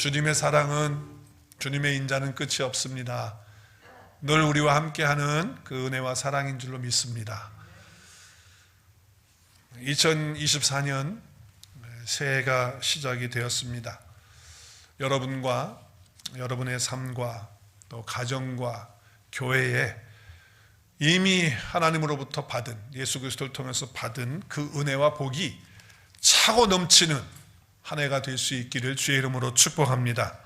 주님의 사랑은, 주님의 인자는 끝이 없습니다. 늘 우리와 함께하는 그 은혜와 사랑인 줄로 믿습니다. 2024년 새해가 시작이 되었습니다. 여러분과 여러분의 삶과 또 가정과 교회에 이미 하나님으로부터 받은, 예수 그리스도를 통해서 받은 그 은혜와 복이 차고 넘치는 한 해가 될 수 있기를 주의 이름으로 축복합니다.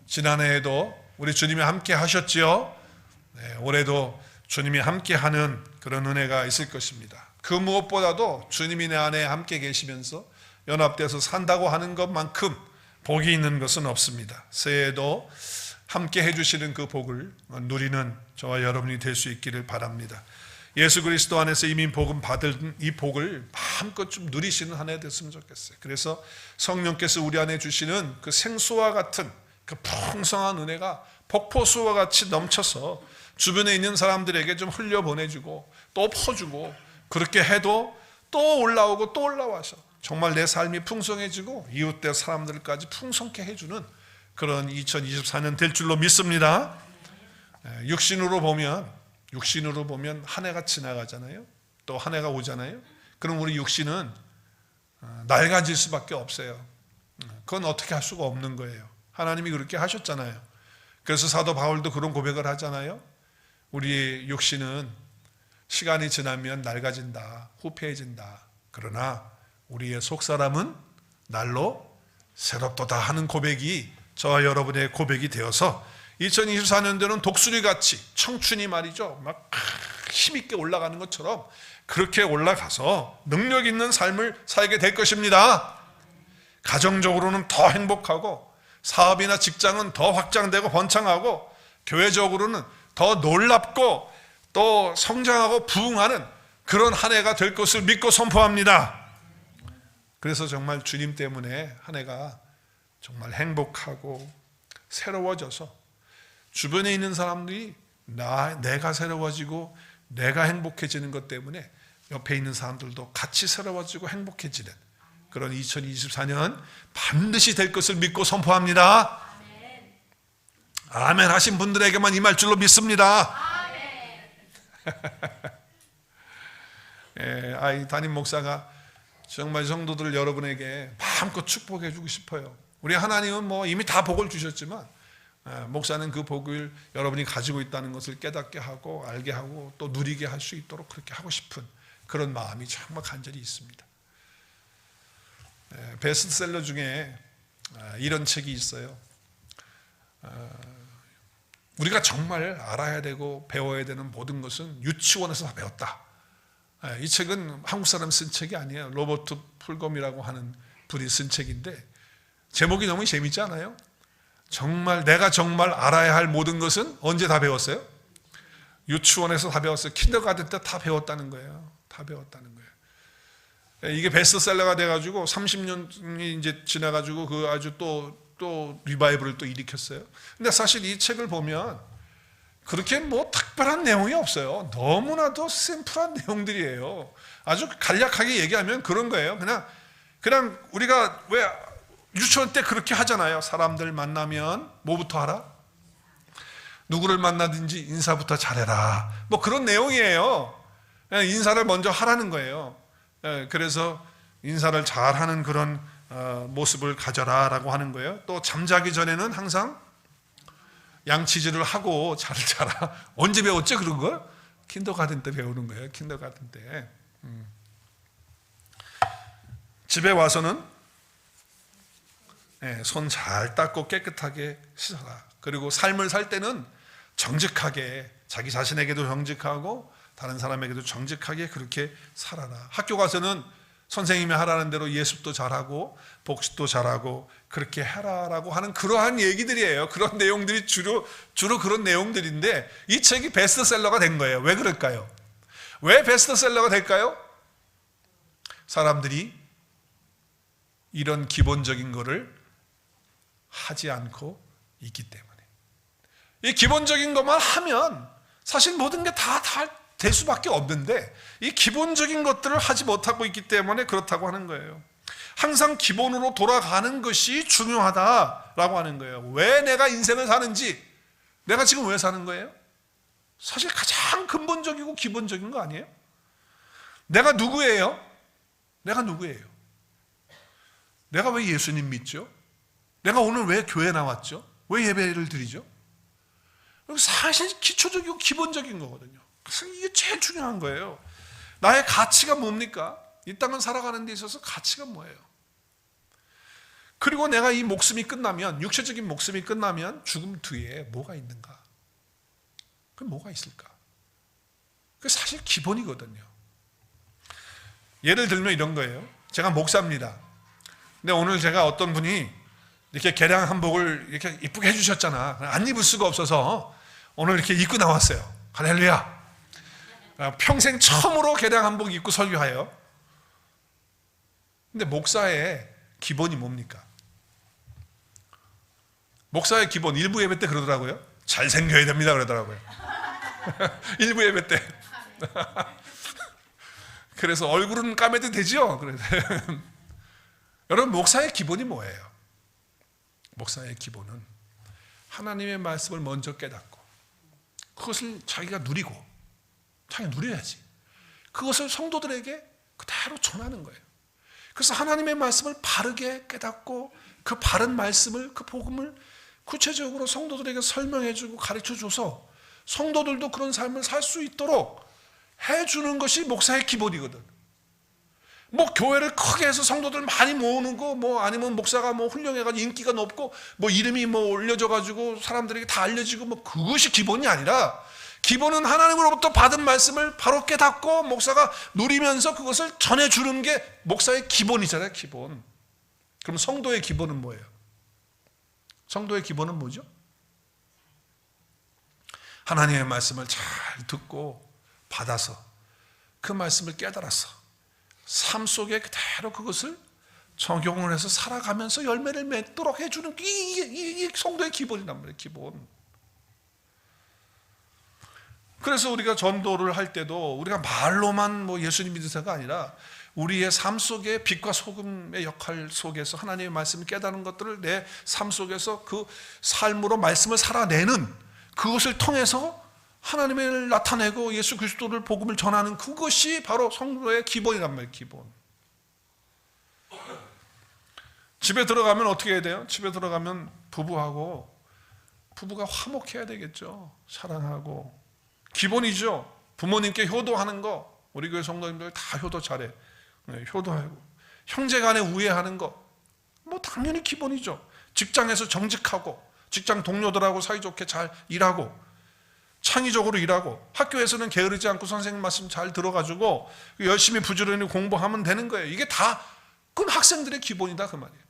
지난해에도 우리 주님이 함께 하셨지요. 올해도 주님이 함께하는 그런 은혜가 있을 것입니다. 그 무엇보다도 주님이 내 안에 함께 계시면서 연합돼서 산다고 하는 것만큼 복이 있는 것은 없습니다. 새해에도 함께 해주시는 그 복을 누리는 저와 여러분이 될 수 있기를 바랍니다. 예수 그리스도 안에서 이미 복음 받은 이 복을 마음껏 좀 누리시는 한 해 됐으면 좋겠어요. 그래서 성령께서 우리 안에 주시는 그 생수와 같은 그 풍성한 은혜가 폭포수와 같이 넘쳐서 주변에 있는 사람들에게 좀 흘려보내주고 또 퍼주고, 그렇게 해도 또 올라오고 또 올라와서 정말 내 삶이 풍성해지고 이웃대 사람들까지 풍성케 해주는 그런 2024년 될 줄로 믿습니다. 육신으로 보면 한 해가 지나가잖아요. 또 한 해가 오잖아요. 그럼 우리 육신은 낡아질 수밖에 없어요. 그건 어떻게 할 수가 없는 거예요. 하나님이 그렇게 하셨잖아요. 그래서 사도 바울도 그런 고백을 하잖아요. 우리 육신은 시간이 지나면 낡아진다, 후패해진다. 그러나 우리의 속사람은 날로 새롭도다 하는 고백이 저와 여러분의 고백이 되어서 2024년도는 독수리같이 청춘이 말이죠, 막 힘있게 올라가는 것처럼 그렇게 올라가서 능력 있는 삶을 살게 될 것입니다. 가정적으로는 더 행복하고, 사업이나 직장은 더 확장되고 번창하고, 교회적으로는 더 놀랍고 또 성장하고 부흥하는 그런 한 해가 될 것을 믿고 선포합니다. 그래서 정말 주님 때문에 한 해가 정말 행복하고 새로워져서 주변에 있는 사람들이 내가 새로워지고 내가 행복해지는 것 때문에 옆에 있는 사람들도 같이 새로워지고 행복해지는 그런 2024년 반드시 될 것을 믿고 선포합니다. 아멘 하신 분들에게만 임할 줄로 믿습니다. 담임 목사가 정말 성도들 여러분에게 마음껏 축복해 주고 싶어요. 우리 하나님은 이미 다 복을 주셨지만 목사는 그 복을 여러분이 가지고 있다는 것을 깨닫게 하고 알게 하고 또 누리게 할 수 있도록 그렇게 하고 싶은 그런 마음이 정말 간절히 있습니다. 베스트셀러 중에 이런 책이 있어요. 우리가 정말 알아야 되고 배워야 되는 모든 것은 유치원에서 다 배웠다. 이 책은 한국 사람 쓴 책이 아니에요. 로버트 풀검이라고 하는 분이 쓴 책인데 제목이 너무 재밌지 않아요? 내가 정말 알아야 할 모든 것은 언제 다 배웠어요? 유치원에서 다 배웠어요. 킨더가든 때 다 배웠다는 거예요. 다 배웠다는 거예요. 이게 베스트셀러가 돼가지고 30년이 이제 지나가지고 그 아주 또 리바이벌을 또 일으켰어요. 근데 사실 이 책을 보면 그렇게 특별한 내용이 없어요. 너무나도 심플한 내용들이에요. 아주 간략하게 얘기하면 그런 거예요. 그냥 우리가 왜 유치원 때 그렇게 하잖아요. 사람들 만나면 뭐부터 하라? 누구를 만나든지 인사부터 잘해라. 그런 내용이에요. 인사를 먼저 하라는 거예요. 그래서 인사를 잘하는 그런 모습을 가져라라고 하는 거예요. 또 잠자기 전에는 항상 양치질을 하고 잘 자라. 언제 배웠죠 그런 걸? 킨더가든 때 배우는 거예요. 킨더가든 때. 집에 와서는 손 잘 닦고 깨끗하게 씻어라. 그리고 삶을 살 때는 정직하게, 자기 자신에게도 정직하고 다른 사람에게도 정직하게 그렇게 살아라. 학교 가서는 선생님이 하라는 대로 예습도 잘하고 복습도 잘하고 그렇게 해라라고 하는 그러한 얘기들이에요. 그런 내용들이 주로 그런 내용들인데 이 책이 베스트셀러가 된 거예요. 왜 그럴까요? 왜 베스트셀러가 될까요? 사람들이 이런 기본적인 거를 하지 않고 있기 때문에. 이 기본적인 것만 하면 사실 모든 게 다 될 수밖에 없는데 이 기본적인 것들을 하지 못하고 있기 때문에 그렇다고 하는 거예요. 항상 기본으로 돌아가는 것이 중요하다라고 하는 거예요. 왜 내가 인생을 사는지, 내가 지금 왜 사는 거예요? 사실 가장 근본적이고 기본적인 거 아니에요? 내가 누구예요? 내가 누구예요? 내가 왜 예수님 믿죠? 내가 오늘 왜 교회 나왔죠? 왜 예배를 드리죠? 사실 기초적이고 기본적인 거거든요. 그래서 이게 제일 중요한 거예요. 나의 가치가 뭡니까? 이 땅을 살아가는 데 있어서 가치가 뭐예요? 그리고 내가 이 목숨이 끝나면, 육체적인 목숨이 끝나면 죽음 뒤에 뭐가 있는가? 그 뭐가 있을까? 그게 사실 기본이거든요. 예를 들면 이런 거예요. 제가 목사입니다. 근데 오늘 제가 어떤 분이 이렇게 개량 한복을 이렇게 이쁘게 해주셨잖아. 안 입을 수가 없어서 오늘 이렇게 입고 나왔어요. 할렐루야. 평생 처음으로 개량 한복 입고 설교해요. 근데 목사의 기본이 뭡니까? 목사의 기본, 일부 예배 때 그러더라고요. 잘생겨야 됩니다 그러더라고요. 일부 예배 때. 그래서 얼굴은 까매도 되죠? 여러분, 목사의 기본이 뭐예요? 목사의 기본은 하나님의 말씀을 먼저 깨닫고 그것을 자기가 누리고, 자기가 누려야지. 그것을 성도들에게 그대로 전하는 거예요. 그래서 하나님의 말씀을 바르게 깨닫고 그 바른 말씀을, 그 복음을 구체적으로 성도들에게 설명해주고 가르쳐줘서 성도들도 그런 삶을 살 수 있도록 해주는 것이 목사의 기본이거든. 뭐 교회를 크게 해서 성도들 많이 모으는 거, 뭐 아니면 목사가 뭐 훌륭해가지고 인기가 높고 뭐 이름이 뭐 올려져가지고 사람들에게 다 알려지고, 뭐 그것이 기본이 아니라, 기본은 하나님으로부터 받은 말씀을 바로 깨닫고 목사가 누리면서 그것을 전해주는 게 목사의 기본이잖아요. 기본. 그럼 성도의 기본은 뭐예요? 성도의 기본은 뭐죠? 하나님의 말씀을 잘 듣고 받아서 그 말씀을 깨달아서 삶 속에 그대로 그것을 적용을 해서 살아가면서 열매를 맺도록 해주는 이게 성도의 기본이란 말이에요. 기본. 그래서 우리가 전도를 할 때도 우리가 말로만 뭐 예수님 믿으세요가 아니라 우리의 삶 속에 빛과 소금의 역할 속에서 하나님의 말씀을 깨닫는 것들을 내 삶 속에서 그 삶으로 말씀을 살아내는, 그것을 통해서 하나님을 나타내고 예수 그리스도를 복음을 전하는, 그것이 바로 성도의 기본이란 말이에요. 기본. 집에 들어가면 어떻게 해야 돼요? 집에 들어가면 부부가 화목해야 되겠죠. 사랑하고. 기본이죠. 부모님께 효도하는 거, 우리 교회 성도님들 다 효도 잘해. 효도하고. 형제 간에 우애하는 거, 뭐 당연히 기본이죠. 직장에서 정직하고 직장 동료들하고 사이좋게 잘 일하고 창의적으로 일하고, 학교에서는 게으르지 않고 선생님 말씀 잘 들어가지고 열심히 부지런히 공부하면 되는 거예요. 이게 다 그건 학생들의 기본이다 그 말이에요.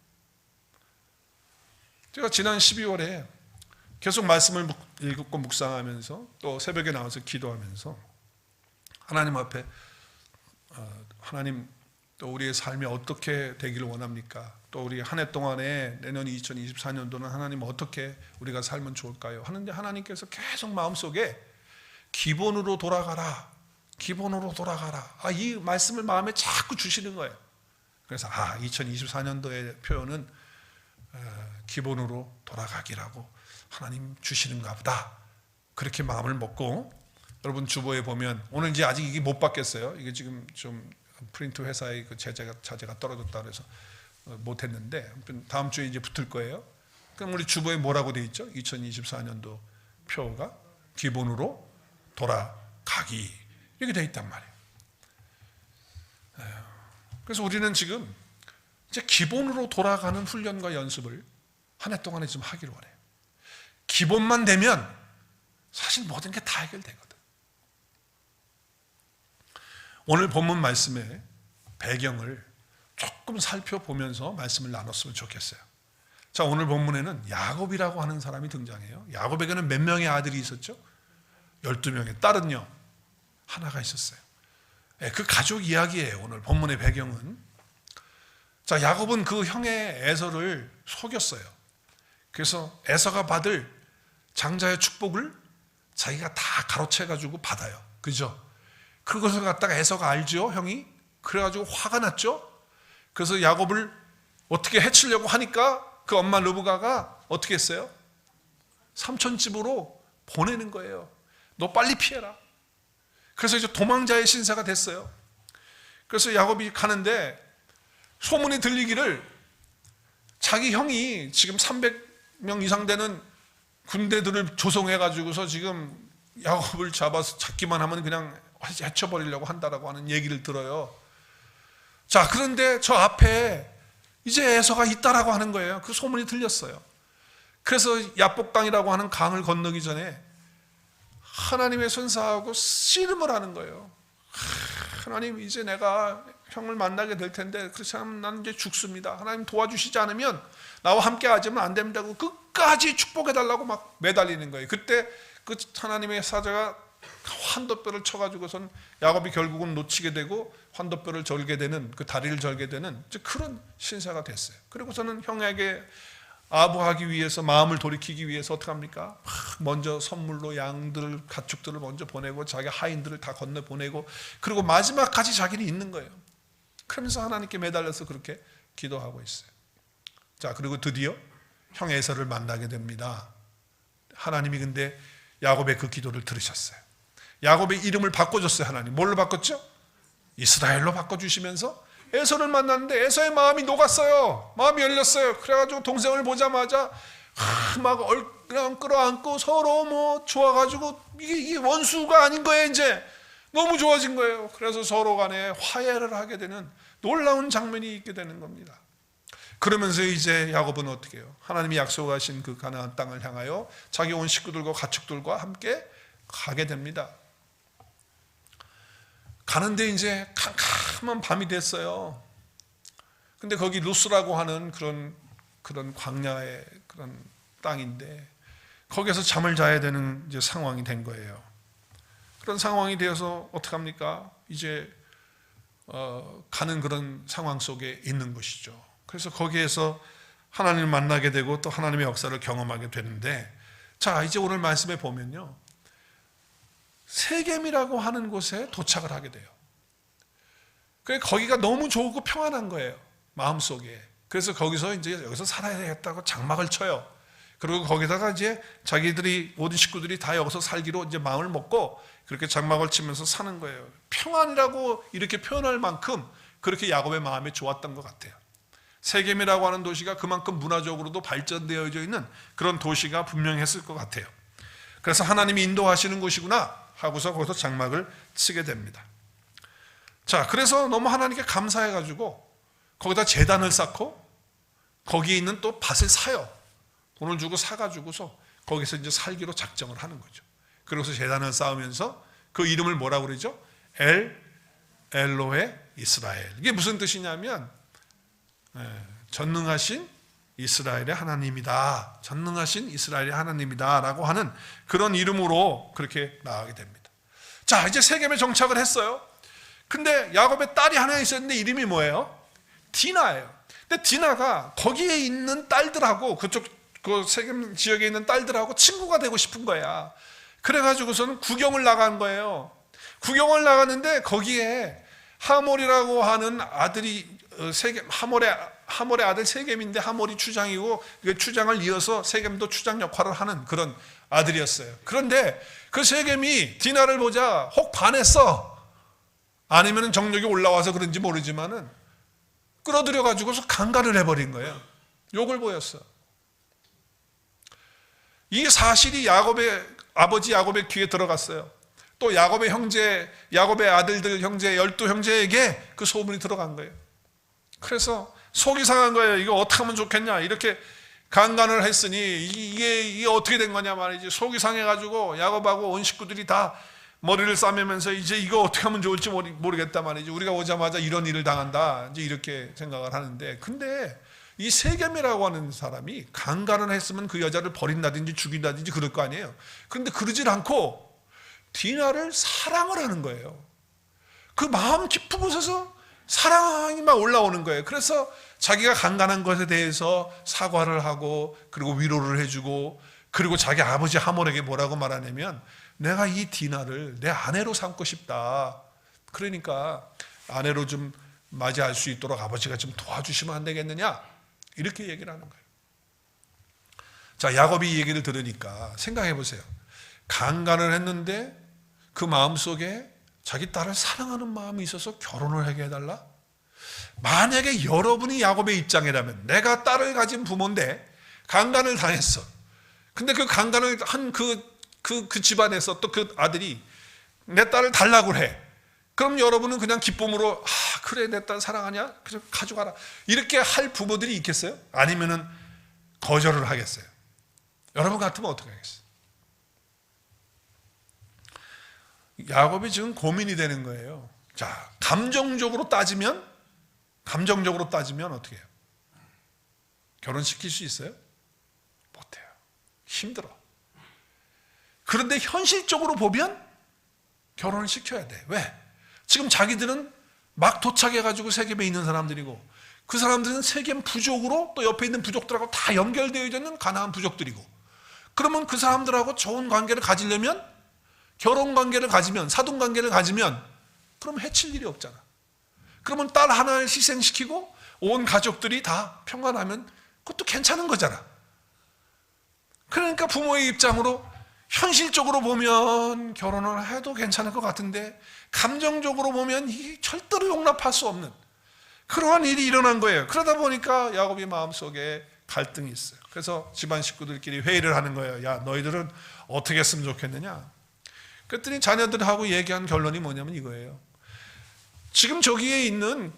제가 지난 12월에 계속 말씀을 읽고 묵상하면서 또 새벽에 나와서 기도하면서 하나님 앞에 하나님, 또 우리의 삶이 어떻게 되기를 원합니까? 또 우리 한 해 동안에 내년 2024년도는 하나님 어떻게 우리가 살면 좋을까요? 하는데 하나님께서 계속 마음속에 기본으로 돌아가라, 기본으로 돌아가라, 이 말씀을 마음에 자꾸 주시는 거예요. 그래서 2024년도의 표현은 기본으로 돌아가기라고 하나님 주시는가 보다, 그렇게 마음을 먹고, 여러분 주보에 보면 오늘 이제 아직 이게 못 받겠어요. 이게 지금 좀 프린트 회사의 그 자재가 떨어졌다 그래서 못했는데 다음 주에 이제 붙을 거예요. 그럼 우리 주보에 뭐라고 돼 있죠? 2024년도 표가 기본으로 돌아가기, 이렇게 돼 있단 말이에요. 그래서 우리는 지금 이제 기본으로 돌아가는 훈련과 연습을 한 해 동안에 좀 하기를 원해요. 기본만 되면 사실 모든 게 다 해결되거든. 오늘 본문 말씀의 배경을 조금 살펴보면서 말씀을 나눴으면 좋겠어요. 자, 오늘 본문에는 야곱이라고 하는 사람이 등장해요. 야곱에게는 몇 명의 아들이 있었죠? 12명의 딸은요, 하나가 있었어요. 그 가족 이야기예요. 오늘 본문의 배경은. 자, 야곱은 그 형의 에서를 속였어요. 그래서 에서가 받을 장자의 축복을 자기가 다 가로채가지고 받아요. 그죠? 그것을 갖다가 에서가 알죠, 형이? 그래가지고 화가 났죠? 그래서 야곱을 어떻게 해치려고 하니까 그 엄마 르브가가 어떻게 했어요? 삼촌 집으로 보내는 거예요. 너 빨리 피해라. 그래서 이제 도망자의 신세가 됐어요. 그래서 야곱이 가는데 소문이 들리기를 자기 형이 지금 300명 이상 되는 군대들을 조성해가지고서 지금 야곱을 잡아서 잡기만 하면 그냥 해쳐버리려고 한다라고 하는 얘기를 들어요. 자, 그런데 저 앞에 이제 에서가 있다라고 하는 거예요. 그 소문이 들렸어요. 그래서 야복강이라고 하는 강을 건너기 전에 하나님의 선사하고 씨름을 하는 거예요. 하나님, 이제 내가 형을 만나게 될 텐데 그렇지 않으면 나는 이제 죽습니다. 하나님 도와주시지 않으면 나와 함께 하지면 안 됩니다고 끝까지 축복해달라고 막 매달리는 거예요. 그때 그 하나님의 사자가 환도뼈를 쳐가지고선 야곱이 결국은 놓치게 되고 환도뼈를 절게 되는, 그 다리를 절게 되는 그런 신세가 됐어요. 그리고서는 형에게 아부하기 위해서, 마음을 돌이키기 위해서 어떻게 합니까? 먼저 선물로 양들, 가축들을 먼저 보내고 자기 하인들을 다 건너 보내고, 그리고 마지막까지 자기는 있는 거예요. 그러면서 하나님께 매달려서 그렇게 기도하고 있어요. 자, 그리고 드디어 형 에서를 만나게 됩니다. 하나님이 근데 야곱의 그 기도를 들으셨어요. 야곱의 이름을 바꿔줬어요. 하나님 뭘로 바꿨죠? 이스라엘로 바꿔주시면서 에서를 만났는데 에서의 마음이 녹았어요. 마음이 열렸어요. 그래가지고 동생을 보자마자 막 그냥 끌어안고 서로 뭐 좋아가지고 이게 원수가 아닌 거예요. 이제 너무 좋아진 거예요. 그래서 서로 간에 화해를 하게 되는 놀라운 장면이 있게 되는 겁니다. 그러면서 이제 야곱은 어떻게 해요? 하나님이 약속하신 그 가나안 땅을 향하여 자기 온 식구들과 가축들과 함께 가게 됩니다. 가는데 이제 캄캄한 밤이 됐어요. 근데 거기 루스라고 하는 그런 광야의 그런 땅인데 거기서 잠을 자야 되는 이제 상황이 된 거예요. 그런 상황이 되어서 어떡합니까? 이제 가는 그런 상황 속에 있는 것이죠. 그래서 거기에서 하나님을 만나게 되고 또 하나님의 역사를 경험하게 되는데, 자, 이제 오늘 말씀에 보면요, 세겜이라고 하는 곳에 도착을 하게 돼요. 거기가 너무 좋고 평안한 거예요, 마음속에. 그래서 거기서 이제 여기서 살아야겠다고 장막을 쳐요. 그리고 거기다가 이제 자기들이, 모든 식구들이 다 여기서 살기로 이제 마음을 먹고 그렇게 장막을 치면서 사는 거예요. 평안이라고 이렇게 표현할 만큼 그렇게 야곱의 마음이 좋았던 것 같아요. 세겜이라고 하는 도시가 그만큼 문화적으로도 발전되어져 있는 그런 도시가 분명했을 것 같아요. 그래서 하나님이 인도하시는 곳이구나 하고서 거기서 장막을 치게 됩니다. 자, 그래서 너무 하나님께 감사해가지고 거기다 제단을 쌓고 거기에 있는 또 밭을 사요. 돈을 주고 사가지고서 거기서 이제 살기로 작정을 하는 거죠. 그래서 제단을 쌓으면서 그 이름을 뭐라고 그러죠? 엘로헤 이스라엘. 이게 무슨 뜻이냐면 전능하신 이스라엘의 하나님이다. 전능하신 이스라엘의 하나님이다 라고 하는 그런 이름으로 그렇게 나가게 됩니다. 자, 이제 세겜에 정착을 했어요. 근데 야곱의 딸이 하나 있었는데 이름이 뭐예요? 디나예요. 근데 디나가 거기에 있는 딸들하고, 그쪽 그 세겜 지역에 있는 딸들하고 친구가 되고 싶은 거야. 그래가지고서는 구경을 나간 거예요. 구경을 나갔는데 거기에 하몰이라고 하는 아들이, 세겜, 하몰의 아들 세겜인데 하몰이 추장이고 추장을 이어서 세겜도 추장 역할을 하는 그런 아들이었어요. 그런데 그 세겜이 디나를 보자 혹 반했어. 아니면 정력이 올라와서 그런지 모르지만은 끌어들여 가지고서 강간을 해버린 거예요. 욕을 보였어. 이 사실이 야곱의 아버지 야곱의 귀에 들어갔어요. 또 야곱의 형제, 야곱의 아들들 형제 12형제에게 그 소문이 들어간 거예요. 그래서 속이 상한 거예요. 이거 어떻게 하면 좋겠냐. 이렇게 강간을 했으니 이게 어떻게 된 거냐 말이지. 속이 상해가지고 야곱하고 온 식구들이 다 머리를 싸매면서 이제 이거 어떻게 하면 좋을지 모르겠다 말이지. 우리가 오자마자 이런 일을 당한다. 이제 이렇게 생각을 하는데, 근데 이 세겜이라고 하는 사람이 강간을 했으면 그 여자를 버린다든지 죽인다든지 그럴 거 아니에요. 그런데 그러질 않고 디나를 사랑을 하는 거예요. 그 마음 깊은 곳에서 사랑이 막 올라오는 거예요. 그래서 자기가 강간한 것에 대해서 사과를 하고 그리고 위로를 해주고, 그리고 자기 아버지 하몰에게 뭐라고 말하냐면, 내가 이 디나를 내 아내로 삼고 싶다. 그러니까 아내로 좀 맞이할 수 있도록 아버지가 좀 도와주시면 안 되겠느냐. 이렇게 얘기를 하는 거예요. 자, 야곱이 이 얘기를 들으니까 생각해 보세요. 강간을 했는데 그 마음속에 자기 딸을 사랑하는 마음이 있어서 결혼을 하게 해달라? 만약에 여러분이 야곱의 입장이라면, 내가 딸을 가진 부모인데 강간을 당했어. 근데 그 강간을 한 그 집안에서 또 그 아들이 내 딸을 달라고 해. 그럼 여러분은 그냥 기쁨으로 그래, 내 딸 사랑하냐? 그래, 가져가라. 이렇게 할 부모들이 있겠어요? 아니면은 거절을 하겠어요? 여러분 같으면 어떻게 하겠어요? 야곱이 지금 고민이 되는 거예요. 자, 감정적으로 따지면 어떻게 해요? 결혼시킬 수 있어요? 못해요. 힘들어. 그런데 현실적으로 보면 결혼을 시켜야 돼. 왜? 지금 자기들은 막 도착해가지고 세겜에 있는 사람들이고, 그 사람들은 세겜 부족으로 또 옆에 있는 부족들하고 다 연결되어 있는 가나안 부족들이고, 그러면 그 사람들하고 좋은 관계를 가지려면, 결혼 관계를 가지면, 사돈 관계를 가지면, 그럼 해칠 일이 없잖아. 그러면 딸 하나를 희생시키고 온 가족들이 다 평안하면 그것도 괜찮은 거잖아. 그러니까 부모의 입장으로 현실적으로 보면 결혼을 해도 괜찮을 것 같은데, 감정적으로 보면 이게 절대로 용납할 수 없는 그러한 일이 일어난 거예요. 그러다 보니까 야곱의 마음속에 갈등이 있어요. 그래서 집안 식구들끼리 회의를 하는 거예요. 야, 너희들은 어떻게 했으면 좋겠느냐? 그랬더니 자녀들하고 얘기한 결론이 뭐냐면 이거예요. 지금 저기에 있는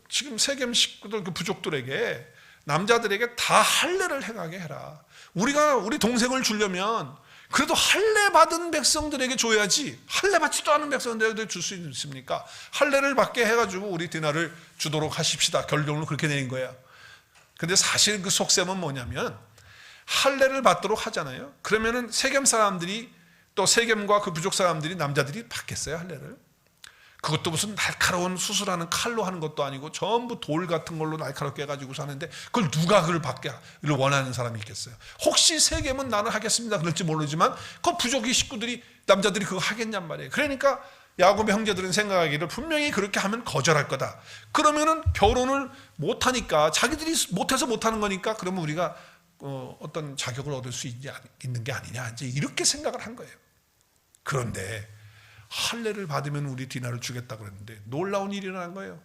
지금 세겜 식구들, 그 부족들에게, 남자들에게 다 할례를 행하게 해라. 우리 동생을 주려면 그래도 할례 받은 백성들에게 줘야지, 할례 받지도 않은 백성들에게 줄 수 있습니까? 할례를 받게 해가지고 우리 디나를 주도록 하십시다. 결론을 그렇게 내린 거예요. 근데 사실 그 속셈은 뭐냐면, 할례를 받도록 하잖아요. 그러면은 세겜 사람들이, 또 세겜과 그 부족 사람들이, 남자들이 받겠어요, 할례를? 그것도 무슨 날카로운 수술하는 칼로 하는 것도 아니고 전부 돌 같은 걸로 날카롭게 해가지고 사는데, 그걸 누가 그걸 받기를 원하는 사람이 있겠어요? 혹시 세겜은 나는 하겠습니다 그럴지 모르지만 그 부족의 식구들이, 남자들이 그거 하겠냔 말이에요. 그러니까 야곱의 형제들은 생각하기를 분명히 그렇게 하면 거절할 거다. 그러면은 결혼을 못하니까, 자기들이 못해서 못하는 거니까, 그러면 우리가 어떤 자격을 얻을 수 있는 게 아니냐, 이제 이렇게 생각을 한 거예요. 그런데 할례를 받으면 우리 디나를 주겠다 그랬는데 놀라운 일이 일어난 거예요.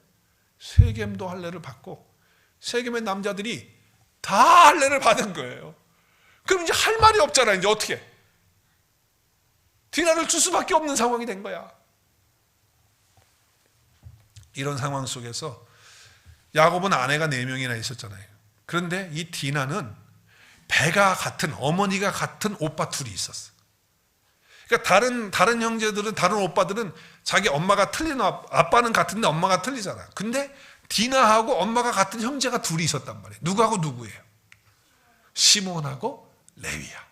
세겜도 할례를 받고 세겜의 남자들이 다 할례를 받은 거예요. 그럼 이제 할 말이 없잖아. 이제 어떻게? 디나를 줄 수밖에 없는 상황이 된 거야. 이런 상황 속에서 야곱은 아내가 4명이나 있었잖아요. 그런데 이 디나는 배가 같은, 어머니가 같은 오빠 둘이 있었어. 그러니까 다른 형제들은, 다른 오빠들은 자기 엄마가 틀린, 아빠는 같은데 엄마가 틀리잖아. 근데 디나하고 엄마가 같은 형제가 둘이 있었단 말이에요. 누구하고 누구예요? 시몬하고 레위야.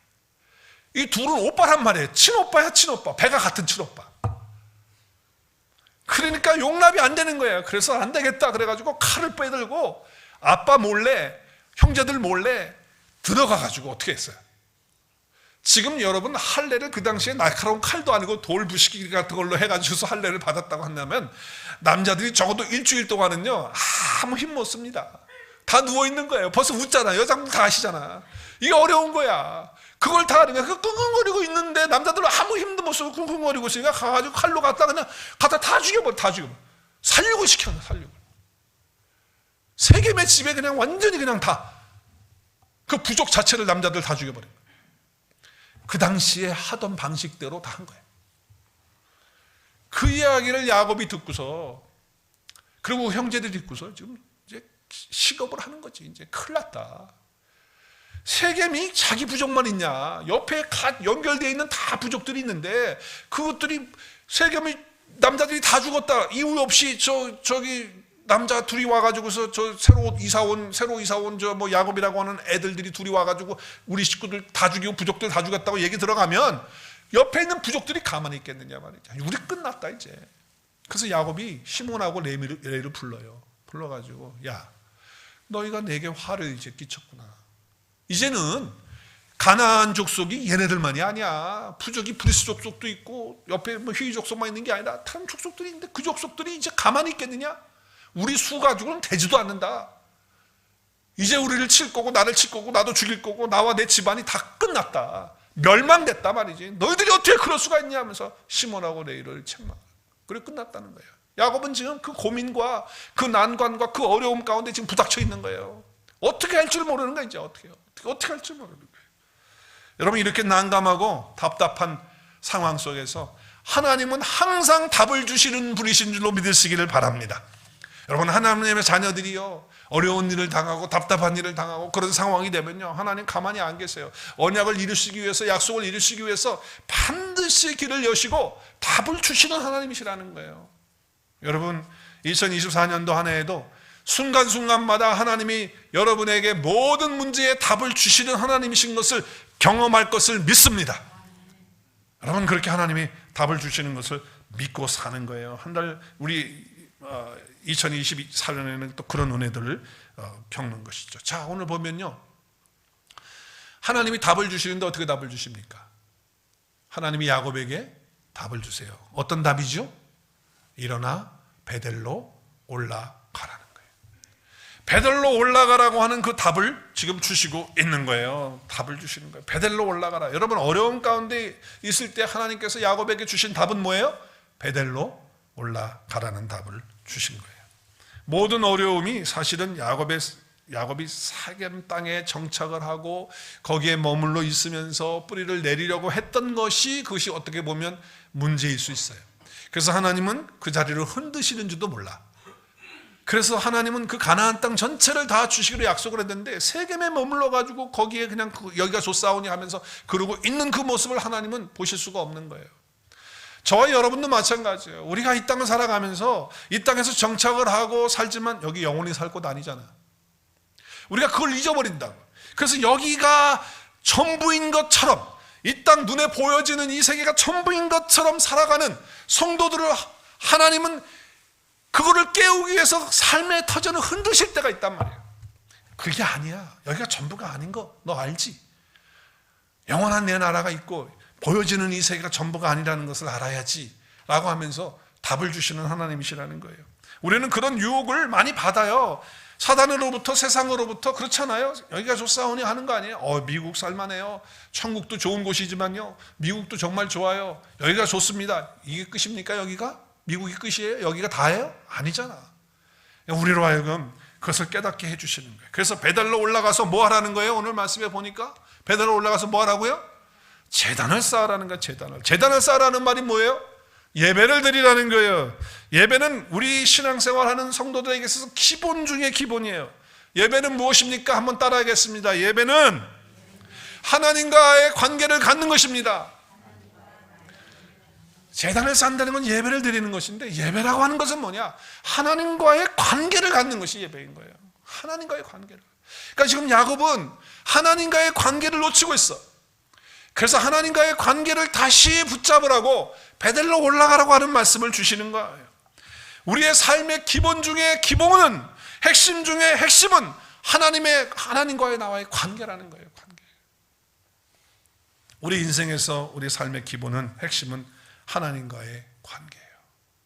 이 둘은 오빠란 말이에요. 친오빠야, 친오빠. 배가 같은 친오빠. 그러니까 용납이 안 되는 거예요. 그래서 안 되겠다 그래가지고 칼을 빼들고 아빠 몰래, 형제들 몰래 들어가가지고 어떻게 했어요? 지금 여러분, 할례를 그 당시에 날카로운 칼도 아니고 돌 부시기 같은 걸로 해가지고서 할례를 받았다고 한다면, 남자들이 적어도 일주일 동안은요 아무 힘 못 씁니다. 다 누워있는 거예요. 벌써 웃잖아. 여자분 다 아시잖아. 이게 어려운 거야. 그걸 다 하니까 그 끙끙거리고 있는데 남자들은 아무 힘도 못 쓰고 끙끙거리고 있으니까 가가지고 칼로 그냥 갖다 다 죽여버려. 다 죽여버려. 살육을 시켜요. 살육을. 세겜의 집에 그냥 완전히 그냥 다 그 부족 자체를 남자들 다 죽여버려요. 그 당시에 하던 방식대로 다 한 거예요. 그 이야기를 야곱이 듣고서, 그리고 형제들이 듣고서 지금 이제 식업을 하는 거지. 이제 큰일 났다. 세겜이 자기 부족만 있냐? 옆에 연결되어 있는 다 부족들이 있는데, 그것들이, 세겜이 남자들이 다 죽었다. 이유 없이 저기 남자 둘이 와가지고서 새로 이사 온 야곱이라고 하는 애들들이 둘이 와가지고 우리 식구들 다 죽이고 부족들 다 죽였다고 얘기 들어가면 옆에 있는 부족들이 가만히 있겠느냐 말이죠. 우리 끝났다 이제. 그래서 야곱이 시몬하고 레위를 불러요. 불러가지고, 야, 너희가 내게 화를 이제 끼쳤구나. 이제는 가나안 족속이 얘네들만이 아니야. 부족이 브리스 족속도 있고 옆에 휘 족속만 있는 게 아니라 다른 족속들이 있는데, 그 족속들이 이제 가만히 있겠느냐? 우리 수 가지고는 되지도 않는다. 이제 우리를 칠 거고 나를 칠 거고 나도 죽일 거고 나와 내 집안이 다 끝났다, 멸망됐다 말이지. 너희들이 어떻게 그럴 수가 있냐 하면서 시몬하고 레위를 책망. 그리고 끝났다는 거예요. 야곱은 지금 그 고민과 그 난관과 그 어려움 가운데 지금 부닥쳐 있는 거예요. 어떻게 할 줄 모르는 거예요. 이제 어떻게 할 줄 모르는 거예요. 여러분, 이렇게 난감하고 답답한 상황 속에서 하나님은 항상 답을 주시는 분이신 줄로 믿으시기를 바랍니다. 여러분, 하나님의 자녀들이요, 어려운 일을 당하고 답답한 일을 당하고 그런 상황이 되면요, 하나님 가만히 안 계세요. 언약을 이루시기 위해서, 약속을 이루시기 위해서 반드시 길을 여시고 답을 주시는 하나님이시라는 거예요. 여러분, 2024년도 한 해에도 순간순간마다 하나님이 여러분에게 모든 문제에 답을 주시는 하나님이신 것을 경험할 것을 믿습니다. 여러분, 그렇게 하나님이 답을 주시는 것을 믿고 사는 거예요. 한 달 우리 2024년에는 또 그런 은혜들을 겪는 것이죠. 자, 오늘 보면요, 하나님이 답을 주시는데 어떻게 답을 주십니까? 하나님이 야곱에게 답을 주세요. 어떤 답이죠? 일어나 베델로 올라가라는 거예요. 베델로 올라가라고 하는 그 답을 지금 주시고 있는 거예요. 답을 주시는 거예요. 베델로 올라가라. 여러분, 어려움 가운데 있을 때 하나님께서 야곱에게 주신 답은 뭐예요? 베델로 올라가라는 답을 주신 거예요. 모든 어려움이 사실은 야곱이 사겜 땅에 정착을 하고 거기에 머물러 있으면서 뿌리를 내리려고 했던 것이, 그것이 어떻게 보면 문제일 수 있어요. 그래서 하나님은 그 자리를 흔드시는 줄도 몰라. 그래서 하나님은 그 가나안 땅 전체를 다 주시기로 약속을 했는데 세겜에 머물러 가지고 거기에 그냥 여기가 좋사오니 하면서 그러고 있는 그 모습을 하나님은 보실 수가 없는 거예요. 저와 여러분도 마찬가지예요. 우리가 이 땅을 살아가면서 이 땅에서 정착을 하고 살지만 여기 영원히 살 곳 아니잖아. 우리가 그걸 잊어버린다고. 그래서 여기가 전부인 것처럼, 이 땅 눈에 보여지는 이 세계가 전부인 것처럼 살아가는 성도들을 하나님은 그거를 깨우기 위해서 삶의 터전을 흔드실 때가 있단 말이에요. 그게 아니야. 여기가 전부가 아닌 거 너 알지? 영원한 내 나라가 있고 보여지는 이 세계가 전부가 아니라는 것을 알아야지 라고 하면서 답을 주시는 하나님이시라는 거예요. 우리는 그런 유혹을 많이 받아요. 사단으로부터, 세상으로부터. 그렇잖아요. 여기가 좋사오니 하는 거 아니에요? 미국 살만해요. 천국도 좋은 곳이지만요, 미국도 정말 좋아요. 여기가 좋습니다. 이게 끝입니까? 여기가? 미국이 끝이에요? 여기가 다예요? 아니잖아. 우리로 하여금 그것을 깨닫게 해주시는 거예요. 그래서 베델로 올라가서 뭐 하라는 거예요? 오늘 말씀에 보니까 베델로 올라가서 뭐 하라고요? 제단을 쌓으라는 거예요. 제단을 쌓으라는 말이 뭐예요? 예배를 드리라는 거예요. 예배는 우리 신앙생활하는 성도들에게 있어서 기본 중에 기본이에요. 예배는 무엇입니까? 한번 따라하겠습니다. 예배는 하나님과의 관계를 갖는 것입니다. 제단을 쌓는다는 건 예배를 드리는 것인데, 예배라고 하는 것은 뭐냐? 하나님과의 관계를 갖는 것이 예배인 거예요. 하나님과의 관계를. 그러니까 지금 야곱은 하나님과의 관계를 놓치고 있어. 그래서 하나님과의 관계를 다시 붙잡으라고 베델로 올라가라고 하는 말씀을 주시는 거예요. 우리의 삶의 기본 중에 기본은, 핵심 중에 핵심은 하나님과의 나와의 관계라는 거예요. 관계. 우리 인생에서 우리 삶의 기본은, 핵심은 하나님과의 관계예요.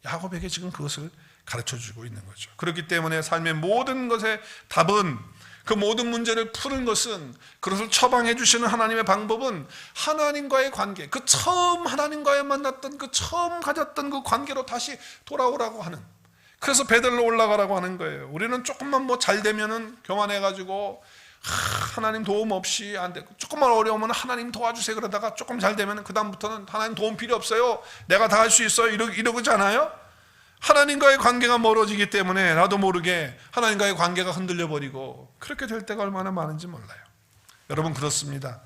야곱에게 지금 그것을 가르쳐주고 있는 거죠. 그렇기 때문에 삶의 모든 것의 답은, 그 모든 문제를 푸는 것은, 그것을 처방해 주시는 하나님의 방법은 하나님과의 관계, 그 처음 하나님과의 만났던, 그 처음 가졌던 그 관계로 다시 돌아오라고 하는, 그래서 베델로 올라가라고 하는 거예요. 우리는 조금만 뭐 잘 되면은 교만해가지고 하나님 도움 없이 안 되고, 조금만 어려우면 하나님 도와주세요 그러다가 조금 잘 되면 그 다음부터는 하나님 도움 필요 없어요, 내가 다 할 수 있어요, 이러잖아요. 하나님과의 관계가 멀어지기 때문에 나도 모르게 하나님과의 관계가 흔들려 버리고, 그렇게 될 때가 얼마나 많은지 몰라요. 여러분, 그렇습니다.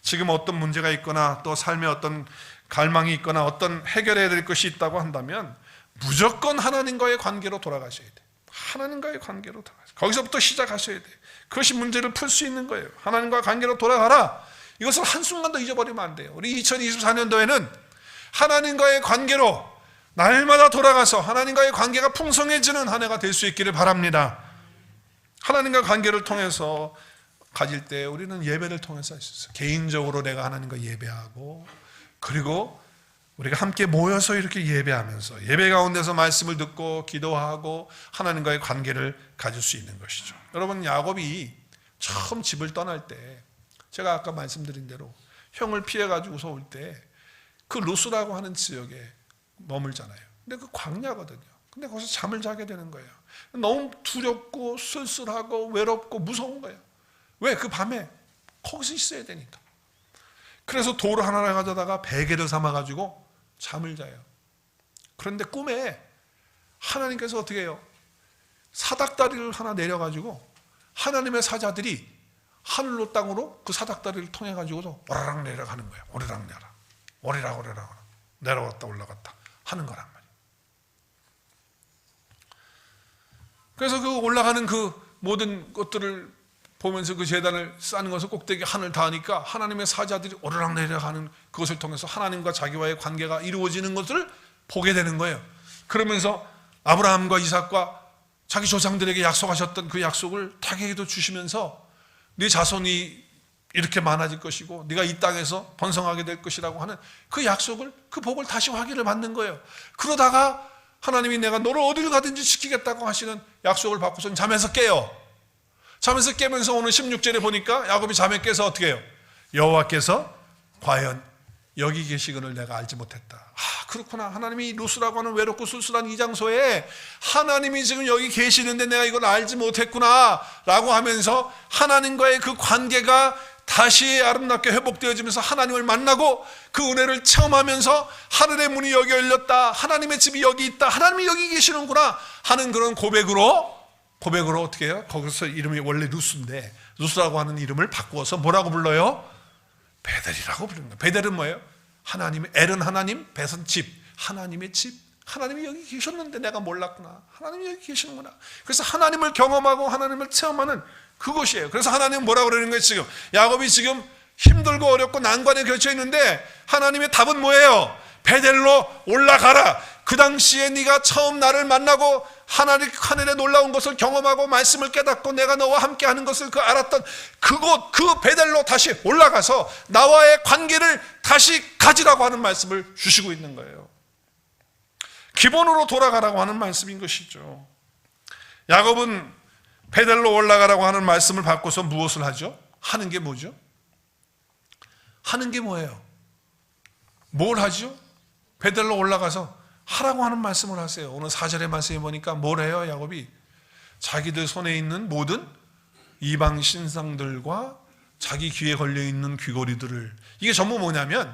지금 어떤 문제가 있거나 또 삶에 어떤 갈망이 있거나 어떤 해결해야 될 것이 있다고 한다면 무조건 하나님과의 관계로 돌아가셔야 돼요. 하나님과의 관계로 돌아가셔야 돼요. 거기서부터 시작하셔야 돼요. 그것이 문제를 풀 수 있는 거예요. 하나님과 관계로 돌아가라. 이것을 한순간도 잊어버리면 안 돼요. 우리 2024년도에는 하나님과의 관계로 날마다 돌아가서 하나님과의 관계가 풍성해지는 한 해가 될 수 있기를 바랍니다. 하나님과 관계를 통해서 가질 때 우리는 예배를 통해서 할 수 있어요. 개인적으로 내가 하나님과 예배하고, 그리고 우리가 함께 모여서 이렇게 예배하면서 예배 가운데서 말씀을 듣고 기도하고 하나님과의 관계를 가질 수 있는 것이죠. 여러분, 야곱이 처음 집을 떠날 때 제가 아까 말씀드린 대로 형을 피해가지고서 올 때 그 루스라고 하는 지역에 머물잖아요. 근데 그 광야거든요. 근데 거기서 잠을 자게 되는 거예요. 너무 두렵고 쓸쓸하고 외롭고 무서운 거예요. 왜? 그 밤에 거기서 있어야 되니까. 그래서 돌 하나를 가져다가 베개를 삼아가지고 잠을 자요. 그런데 꿈에 하나님께서 어떻게 해요? 사닥다리를 하나 내려가지고 하나님의 사자들이 하늘로 땅으로 그 사닥다리를 통해 가지고서 오르락 내리락 하는 거예요. 오르락 내리락, 오르락 오르락, 내려왔다 올라갔다 하는 거란 말이에요. 그래서 그 올라가는 그 모든 것들을 보면서 그 제단을 쌓는 것을 꼭대기 하늘 닿으니까 하나님의 사자들이 오르락 내리락 하는 그것을 통해서 하나님과 자기와의 관계가 이루어지는 것을 보게 되는 거예요. 그러면서 아브라함과 이삭과 자기 조상들에게 약속하셨던 그 약속을 자기에게도 주시면서 네 자손이 이렇게 많아질 것이고 네가 이 땅에서 번성하게 될 것이라고 하는 그 약속을, 그 복을 다시 확인을 받는 거예요. 그러다가 하나님이 내가 너를 어디를 가든지 지키겠다고 하시는 약속을 받고선 잠에서 깨요. 잠에서 깨면서 오늘 16절에 보니까 야곱이 잠에 깨서 어떻게 해요? 여호와께서 과연 여기 계시거늘 내가 알지 못했다. 그렇구나. 하나님이 루스라고 하는 외롭고 쓸쓸한 이 장소에 하나님이 지금 여기 계시는데 내가 이걸 알지 못했구나 라고 하면서 하나님과의 그 관계가 다시 아름답게 회복되어지면서 하나님을 만나고 그 은혜를 체험하면서 하늘의 문이 여기 열렸다, 하나님의 집이 여기 있다, 하나님이 여기 계시는구나 하는 그런 고백으로 어떻게 해요? 거기서 이름이 원래 루스인데 루스라고 하는 이름을 바꾸어서 뭐라고 불러요? 베델이라고 부릅니다. 베델은 뭐예요? 하나님의, 엘은 하나님, 벳은 집, 하나님의 집. 하나님이 여기 계셨는데 내가 몰랐구나. 하나님이 여기 계시는구나. 그래서 하나님을 경험하고 하나님을 체험하는 그것이에요. 그래서 하나님은 뭐라고 그러는 거예요? 지금 야곱이 지금 힘들고 어렵고 난관에 겹쳐 있는데 하나님의 답은 뭐예요? 베델로 올라가라. 그 당시에 네가 처음 나를 만나고 하늘의 놀라운 것을 경험하고 말씀을 깨닫고 내가 너와 함께하는 것을 알았던 그곳, 그 베델로 다시 올라가서 나와의 관계를 다시 가지라고 하는 말씀을 주시고 있는 거예요. 기본으로 돌아가라고 하는 말씀인 것이죠. 야곱은 베델로 올라가라고 하는 말씀을 받고서 무엇을 하죠? 하는 게 뭐죠? 하는 게 뭐예요? 뭘 하죠? 베델로 올라가서 하라고 하는 말씀을 하세요. 오늘 4절의 말씀에 보니까 뭘 해요? 야곱이 자기들 손에 있는 모든 이방 신상들과 자기 귀에 걸려있는 귀고리들을, 이게 전부 뭐냐면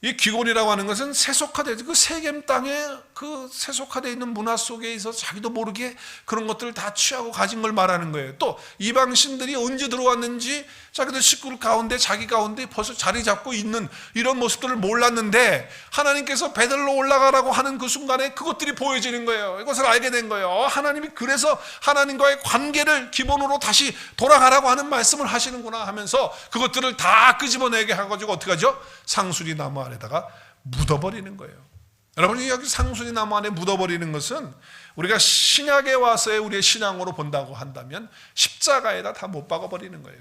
이 귀고리라고 하는 것은 세속화되어 그 세겜 땅에 그 세속화되어 있는 문화 속에 있어서 자기도 모르게 그런 것들을 다 취하고 가진 걸 말하는 거예요. 또 이방 신들이 언제 들어왔는지 자기들 식구 가운데 자기 가운데 벌써 자리 잡고 있는 이런 모습들을 몰랐는데 하나님께서 베델로 올라가라고 하는 그 순간에 그것들이 보여지는 거예요. 이것을 알게 된 거예요. 하나님이 그래서 하나님과의 관계를 기본으로 다시 돌아가라고 하는 말씀을 하시는구나 하면서 그것들을 다 끄집어내게 해가지고 어떻게 하죠? 상수리 나무 안에다가 묻어버리는 거예요. 여러분이 여기 상수리 나무 안에 묻어버리는 것은 우리가 신약에 와서의 우리의 신앙으로 본다고 한다면 십자가에다 다 못 박아버리는 거예요.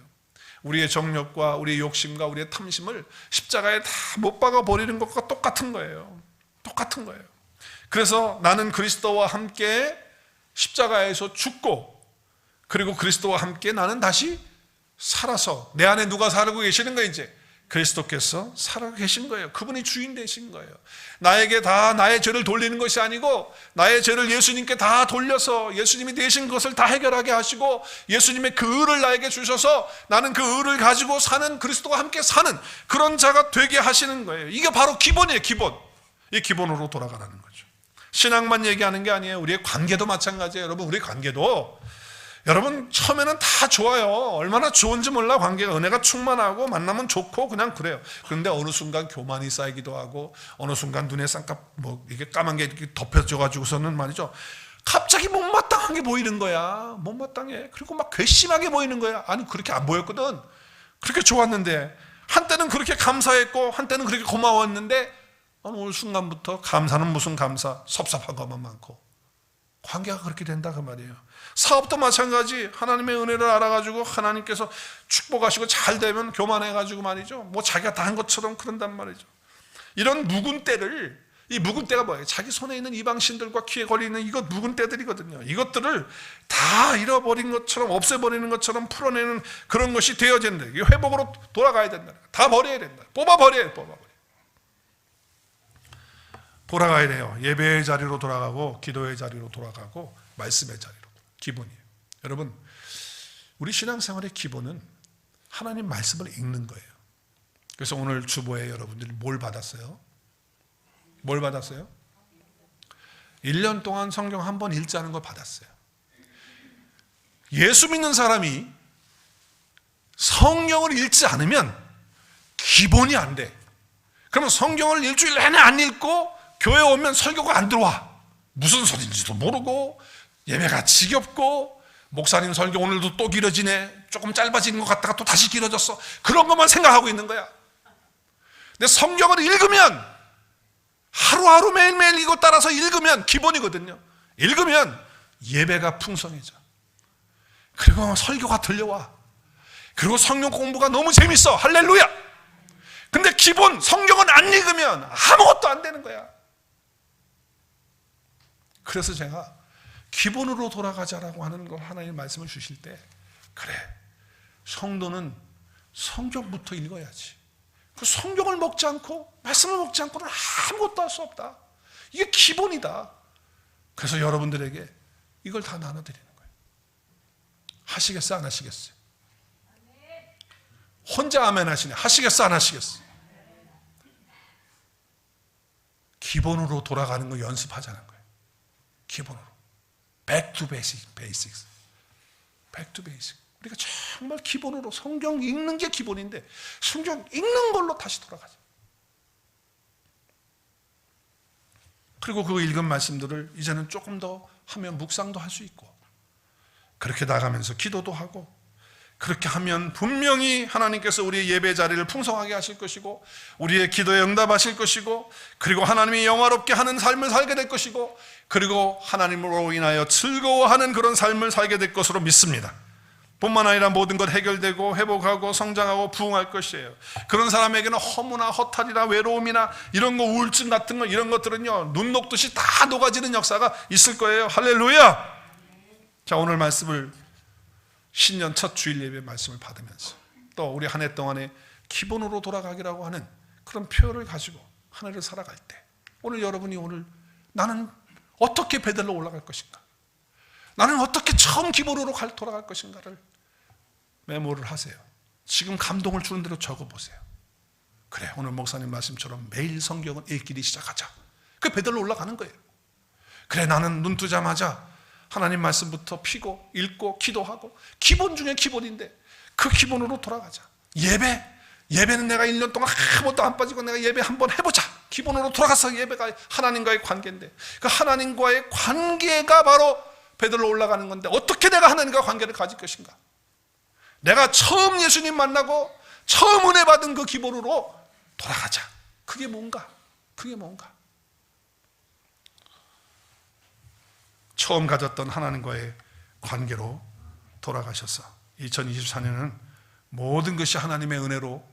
우리의 정욕과 우리의 욕심과 우리의 탐심을 십자가에 다 못 박아버리는 것과 똑같은 거예요. 똑같은 거예요. 그래서 나는 그리스도와 함께 십자가에서 죽고 그리고 그리스도와 함께 나는 다시 살아서 내 안에 누가 살고 계시는 거예요? 이제 그리스도께서 살아 계신 거예요. 그분이 주인 되신 거예요. 나에게 다 나의 죄를 돌리는 것이 아니고 나의 죄를 예수님께 다 돌려서 예수님이 되신 것을 다 해결하게 하시고 예수님의 그 의를 나에게 주셔서 나는 그 의를 가지고 사는, 그리스도와 함께 사는 그런 자가 되게 하시는 거예요. 이게 바로 기본이에요. 기본. 이 기본으로 돌아가라는 거죠. 신앙만 얘기하는 게 아니에요. 우리의 관계도 마찬가지예요. 여러분, 우리 관계도 여러분 처음에는 다 좋아요. 얼마나 좋은지 몰라. 관계가 은혜가 충만하고 만나면 좋고 그냥 그래요. 그런데 어느 순간 교만이 쌓이기도 하고 어느 순간 눈에 쌍꺼 이게 까만 게 이렇게 덮여져 가지고서는 말이죠, 갑자기 못마땅한 게 보이는 거야. 못마땅해. 그리고 막 괘씸하게 보이는 거야. 아니 그렇게 안 보였거든. 그렇게 좋았는데 한때는 그렇게 감사했고 한때는 그렇게 고마웠는데 어느 순간부터 감사는 무슨 감사, 섭섭한 것만 많고 관계가 그렇게 된다 그 말이에요. 사업도 마찬가지. 하나님의 은혜를 알아가지고 하나님께서 축복하시고 잘 되면 교만해가지고 말이죠, 뭐 자기가 다 한 것처럼 그런단 말이죠. 이런 묵은 때를 이 묵은 때가 뭐예요? 자기 손에 있는 이방신들과 귀에 걸리는 이것 묵은 때들이거든요. 이것들을 다 잃어버린 것처럼, 없애버리는 것처럼 풀어내는 그런 것이 되어진다. 이게 회복으로 돌아가야 된다. 다 버려야 된다. 뽑아버려야 돼. 돌아가야 돼요. 예배의 자리로 돌아가고, 기도의 자리로 돌아가고, 말씀의 자리로. 기본이에요. 여러분, 우리 신앙생활의 기본은 하나님 말씀을 읽는 거예요. 그래서 오늘 주보에 여러분들이 뭘 받았어요? 뭘 받았어요? 1년 동안 성경 한 번 읽자는 걸 받았어요. 예수 믿는 사람이 성경을 읽지 않으면 기본이 안 돼. 그러면 성경을 일주일 내내 안 읽고 교회 오면 설교가 안 들어와. 무슨 소리인지도 모르고 예배가 지겹고 목사님 설교 오늘도 또 길어지네. 조금 짧아지는 것 같다가 또 다시 길어졌어. 그런 것만 생각하고 있는 거야. 근데 성경을 읽으면 하루하루 매일매일 이거 따라서 읽으면 기본이거든요. 읽으면 예배가 풍성해져. 그리고 설교가 들려와. 그리고 성경 공부가 너무 재밌어. 할렐루야. 근데 기본 성경은 안 읽으면 아무것도 안 되는 거야. 그래서 제가 기본으로 돌아가자라고 하는 걸 하나님 말씀을 주실 때, 그래, 성도는 성경부터 읽어야지. 그 성경을 먹지 않고 말씀을 먹지 않고는 아무것도 할 수 없다. 이게 기본이다. 그래서 여러분들에게 이걸 다 나눠드리는 거예요. 하시겠어 안 하시겠어요? 혼자 아멘 하시네. 하시겠어 안 하시겠어요? 기본으로 돌아가는 거 연습하자는 거예요. 기본으로. Back to basics. Back to basics. 우리가 정말 기본으로 성경 읽는 게 기본인데 성경 읽는 걸로 다시 돌아가자. 그리고 그 읽은 말씀들을 이제는 조금 더 하면 묵상도 할 수 있고, 그렇게 나가면서 기도도 하고, 그렇게 하면 분명히 하나님께서 우리의 예배 자리를 풍성하게 하실 것이고, 우리의 기도에 응답하실 것이고, 그리고 하나님이 영화롭게 하는 삶을 살게 될 것이고, 그리고 하나님으로 인하여 즐거워하는 그런 삶을 살게 될 것으로 믿습니다. 뿐만 아니라 모든 것 해결되고 회복하고 성장하고 부흥할 것이에요. 그런 사람에게는 허무나 허탈이나 외로움이나 이런 거, 우울증 같은 거, 이런 것들은요 눈 녹듯이 다 녹아지는 역사가 있을 거예요. 할렐루야. 자, 오늘 말씀을 신년 첫 주일 예배 말씀을 받으면서 또 우리 한 해 동안에 기본으로 돌아가기라고 하는 그런 표현을 가지고 한 해를 살아갈 때, 오늘 여러분이 오늘 나는 어떻게 베들로 올라갈 것인가, 나는 어떻게 처음 기본으로 돌아갈 것인가를 메모를 하세요. 지금 감동을 주는 대로 적어보세요. 그래, 오늘 목사님 말씀처럼 매일 성경을 읽기 시작하자. 그 베들로 올라가는 거예요. 그래, 나는 눈 뜨자마자 하나님 말씀부터 피고 읽고 기도하고, 기본 중에 기본인데 그 기본으로 돌아가자. 예배는 내가 1년 동안 아무것도 안 빠지고 내가 예배 한번 해보자. 기본으로 돌아가서 예배가 하나님과의 관계인데, 그 하나님과의 관계가 바로 베들로 올라가는 건데, 어떻게 내가 하나님과 관계를 가질 것인가? 내가 처음 예수님 만나고 처음 은혜 받은 그 기본으로 돌아가자. 그게 뭔가? 처음 가졌던 하나님과의 관계로 돌아가셔서 2024년은 모든 것이 하나님의 은혜로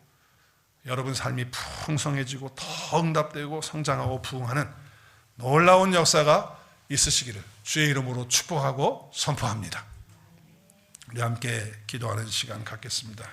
여러분 삶이 풍성해지고 더 응답되고 성장하고 부흥하는 놀라운 역사가 있으시기를 주의 이름으로 축복하고 선포합니다. 우리 함께 기도하는 시간 갖겠습니다.